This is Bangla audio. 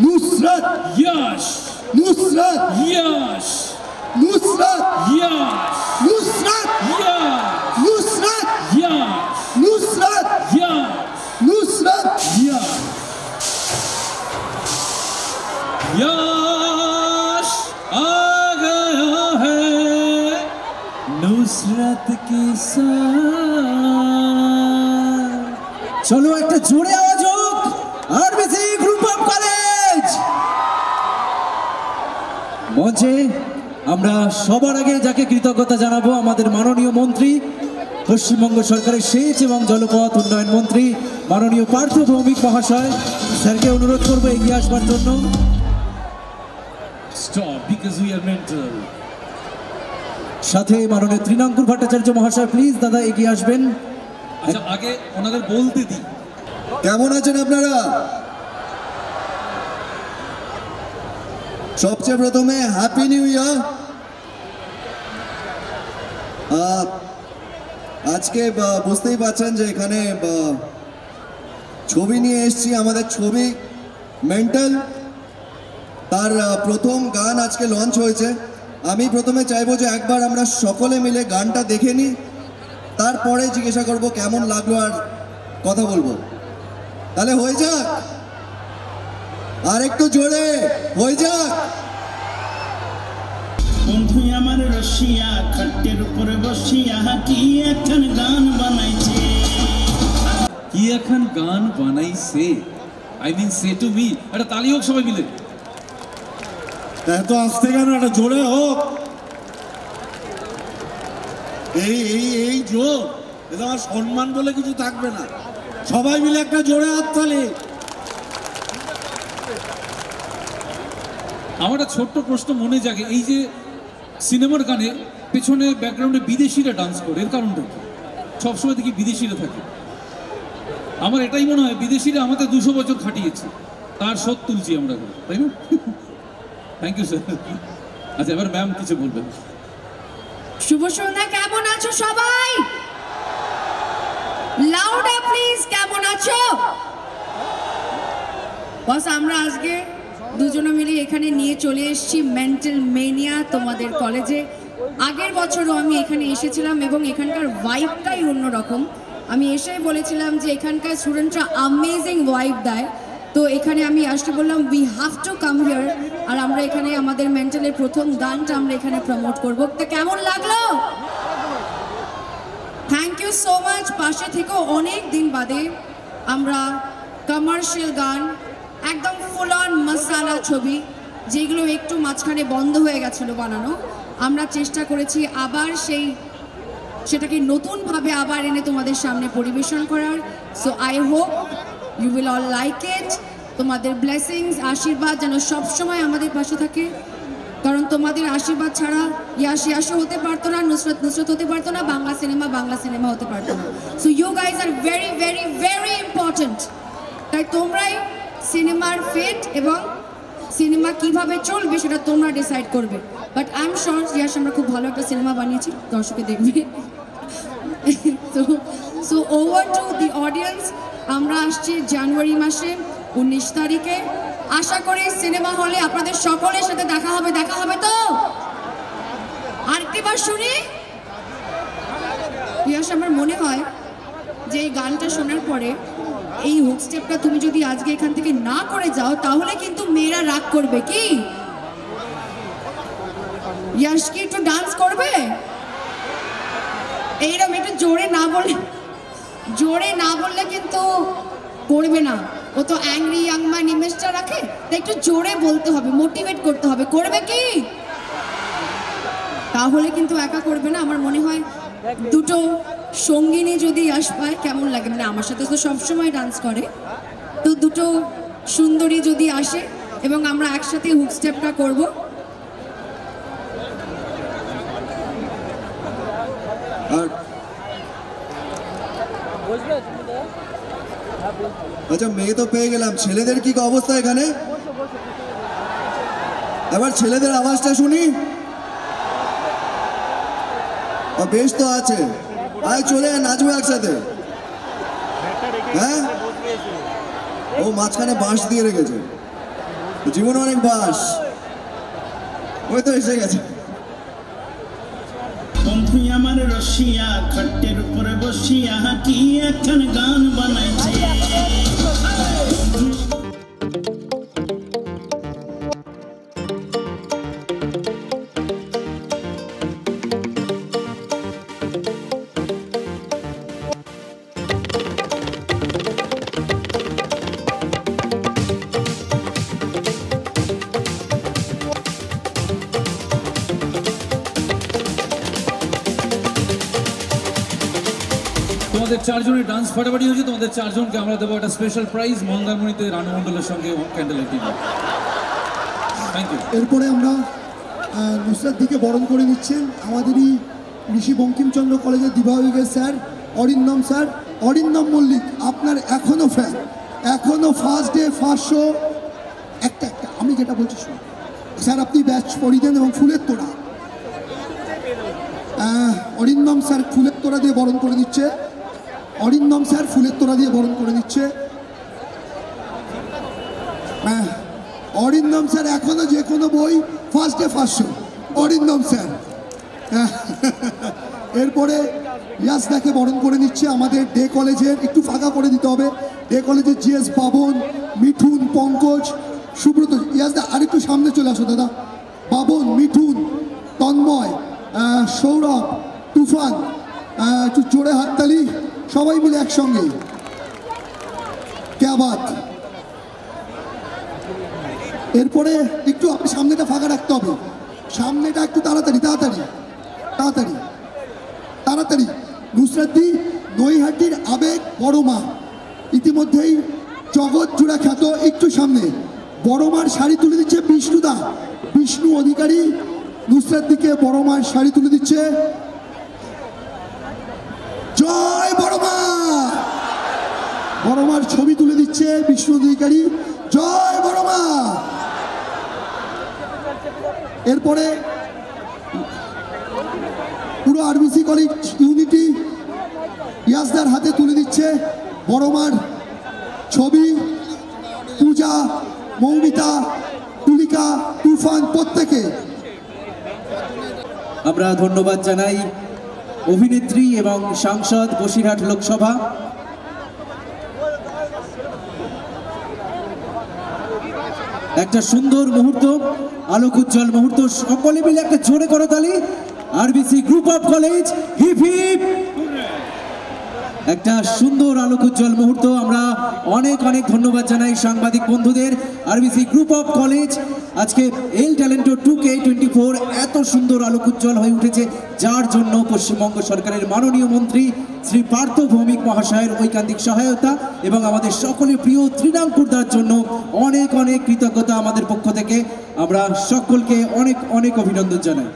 নুসরাত ইয়াশ নুসরাত ইয়াশ নুসরাত ইয়াশ নুসরাত নুসরাত ইয়াশ নুসরাত ইয়াশ নুসরাত याश याश आ गया है नुसरत के साथ। চলো একটা জোরে আওয়াজ হোক আরবিসি গ্রুপ অফ কলেজ। মঞ্চে আমরা সবার আগে যাকে কৃতজ্ঞতা জানাবো আমাদের মাননীয় মন্ত্রী, পশ্চিমবঙ্গ সরকারের সেচ এবং জলপথ উন্নয়ন মন্ত্রী মাননীয় পার্থ ভৌমিক মহাশয়। স্যারকে অনুরোধ করবো এগিয়ে আসবার জন্য। Stop because we are mental. সাথে মাননীয় তৃণাঙ্কুর ভট্টাচার্য মহাশয়, প্লিজ দাদা এগিয়ে আসবেন। আচ্ছা আগে ওনাদের বলতে দিই। কেমন আছেন আপনারা? সবচেয়ে প্রথমে হ্যাপি নিউ ইয়ার। আজকে বুঝতেই পারছেন যে এখানে ছবি নিয়ে এসেছি, আমাদের ছবি মেন্টাল, তার প্রথম গান আজকে লঞ্চ হয়েছে। আমি প্রথমে চাইবো যে একবার আমরা সকলে মিলে গানটা দেখে নিই, তারপরে জিজ্ঞাসা করব কেমন লাগলো আর কথা বলবো। তাহলে হয়ে যাক, আর একটু জোরে হয়ে যাক। বন্ধু আমার রশিয়া খাটের উপরে বসিয়া কি এখন গান বানাইছে, কি এখন গান বানাইছে, I mean say to me. একটা তালি হোক সবাই মিলে। এত আসতে কেন, একটা জোরে হোক। এই এই এই জোর, এটা আমার সম্মান বলে কিছু থাকবে না। সবাই মিলে একটা জোরে হাততালি। আমার একটা ছোট্ট প্রশ্ন মনে জাগে, এই যে সিনেমার গানে পেছনে ব্যাকগ্রাউন্ডে বিদেশিরা ডান্স করে, এর কারণটা কি? সবসময় দেখি বিদেশিরা থাকে। আমার এটাই মনে হয় বিদেশিরা আমাদের 200 বছর খাটিয়েছে, তার শোধ তুলছি আমরা, তাই না? Thank you sir. আচ্ছা এবার ম্যাম কিছু বলবেন। শুভ সন্ধ্যা, কেমন আছো সবাই? লাউডার প্লিজ, কেমন আছো? বস আমরা আজকে দুজনে মিলে এখানে নিয়ে চলে এসেছি মেন্টাল মেনিয়া তোমাদের কলেজে। আগের বছরও আমি এখানে এসেছিলাম এবং এখানকার ভাইবটাই অন্যরকম। আমি এসেই বলেছিলাম যে এখানকার স্টুডেন্টরা অ্যামেজিং ভাইব দেয়, তো এখানে আমি আসতে বললাম we have to come here. আর আমরা এখানে আমাদের মেন্টালের প্রথম গানটা আমরা এখানে প্রমোট করবো। তো কেমন লাগলো? Thank you so much. পাশে থেকেও অনেক দিন বাদে আমরা কমার্শিয়াল গান, একদম ফুল অন মশালা ছবি, যেগুলো একটু মাঝখানে বন্ধ হয়ে গেছিলো বানানো, আমরা চেষ্টা করেছি আবার সেটাকে নতুনভাবে আবার এনে তোমাদের সামনে পরিবেশন করার। So I hope you will all like it. তোমাদের ব্লেসিংস, আশীর্বাদ যেন সবসময় আমাদের পাশে থাকে, কারণ তোমাদের আশীর্বাদ ছাড়া ইয়াশও হতে পারতো না, নুসরত হতে পারতো না, বাংলা সিনেমা হতে পারতো না। So you guys are very very very important. তাই তোমরাই সিনেমার ফেট এবং সিনেমা কিভাবে চলবে সেটা তোমরা ডিসাইড করবে। But I am sure Yash আমরা খুব ভালো একটা সিনেমা বানিয়েছি, দর্শকে দেখবে। So over to the audience. আমরা আসছি জানুয়ারি মাসে 19 তারিখে। আশা করি সিনেমা হলে আপনাদের সকলের সাথে দেখা হবে তো? আরেকটিবার শুনি। ইয়াশ আমার মনে হয় যে এই গানটা শোনার পরে এই হুক স্টেপটা তুমি যদি আজকে এখান থেকে না করে যাও তাহলে কিন্তু মেয়েরা রাগ করবে। কি ইয়াশ কি একটু ডান্স করবে? এইরকম একটু জোরে না বললে কিন্তু করবে না। ও তো অ্যাংরি ইয়াং ম্যান ইমেজটা রাখে, তাই একটু জোরে বলতে হবে, মোটিভেট করতে হবে। করবে কি? তাহলে কিন্তু একা করবে না। আমার মনে হয় দুটো সঙ্গিনী যদি পায় কেমন লাগে, মানে আমার সাথে তো সবসময় ডান্স করে, তো দুটো সুন্দরী যদি আসে এবং আমরা একসাথে হুক স্টেপটা করবো। আচ্ছা মেয়ে তো পেয়ে গেলাম, ছেলেদের কি অবস্থা এখানে? এবার ছেলেদের আওয়াজটা শুনি। বেশ তো আছে, আয় চলে নাচবো একসাথে। হ্যাঁ ও মাঝখানে বাঁশ দিয়ে রেখেছে। জীবনে অনেক বাস, ওই তো এসে গেছে। বন্ধু আমার রশিয়া খট্টের উপরে বসিয়া কি এখন গান বানাইছে। তোমাদের চারজনের ডান্স ফাটাফাটি হয়েছে, তোমাদের চারজনকে আমরা দেবো একটা স্পেশাল প্রাইজ মন্দারমণিতে রানু মণ্ডলের সঙ্গে ক্যান্ডেল লাইটিং। Thank you. এরপরে আমরা নুসরাত দিকে বরণ করে নিচ্ছেন আমাদেরই ঋষি বঙ্কিমচন্দ্র কলেজের দিবাবিকের স্যার অরিন্দম স্যার। অরিন্দম মল্লিক আপনার এখনও ফ্যান, এখনও ফার্স্ট ডে ফার্স্ট শো একটা আমি যেটা বলছি শুনুন স্যার। আপনি ব্যাচ পরিয়ে দেন এবং ফুলের তোড়া, অরিন্দম স্যার ফুলের তোড়া দিয়ে বরণ করে দিচ্ছে। অরিন্দম স্যার ফুলের তোড়া দিয়ে বরণ করে দিচ্ছে। অরিন্দম স্যার এখনো যে কোনো বই first day first show Arindam sir. এরপরে ইয়াসদাকে বরণ করে নিচ্ছে আমাদের ডে কলেজের, একটু ফাঁকা করে দিতে হবে, ডে কলেজের জিএস বাবন, মিঠুন, পঙ্কজ, সুব্রত। ইয়াসদা আর একটু সামনে চলে আসো দাদা। বাবন, মিঠুন, তন্ময়, সৌরভ, তুফান, একটু জোরে হাততালি সবাই মিলে একসঙ্গে। ক্যা বাত। এরপরে একটু সামনেটা ফাঁকা রাখতে হবে, সামনেটা একটু তাড়াতাড়ি তাড়াতাড়ি তাড়াতাড়ি তাড়াতাড়ি। নুসরাতদি নৈহাটির আবেগ বড় মা, ইতিমধ্যেই জগৎ জোড়া খ্যাত। একটু সামনে বড় মার শাড়ি তুলে দিচ্ছে বিষ্ণুদা, বিষ্ণু অধিকারী নুসরাতদিকে বড় মার শাড়ি তুলে দিচ্ছে। জয় বড় মা। বড় মার ছবি তুলে দিচ্ছে বিষ্ণু অধিকারী। জয় বড় মা। এরপরে পুরো আরবিসি কলেজ ইউনিটি ইয়াসদার হাতে তুলে দিচ্ছে বড় মার ছবি। পূজা, মৌমিতা, তুলিকা, তুফান প্রত্যেকে আমরা ধন্যবাদ জানাই অভিনেত্রী এবং সাংসদ বসিরহাট লোকসভা। একটা সুন্দর মুহূর্ত, আলোক উজ্জ্বল মুহূর্ত, সকলে মিলে একটা জোরে করতালি। RBC group of college hip hip. একটা সুন্দর আলোক উজ্জ্বল মুহূর্ত। আমরা অনেক অনেক ধন্যবাদ জানাই সাংবাদিক বন্ধুদের। আরবিসি গ্রুপ অফ কলেজ আজকে এল ট্যালেন্টো 2K24 এত সুন্দর আলোক উজ্জ্বল হয়ে উঠেছে, যার জন্য পশ্চিমবঙ্গ সরকারের মাননীয় মন্ত্রী শ্রী পার্থ ভৌমিক মহাশয়ের ঐকান্তিক সহায়তা এবং আমাদের সকলের প্রিয় ত্রিনাঙ্কুরদার জন্য অনেক অনেক কৃতজ্ঞতা আমাদের পক্ষ থেকে। আমরা সকলকে অনেক অনেক অভিনন্দন জানাই।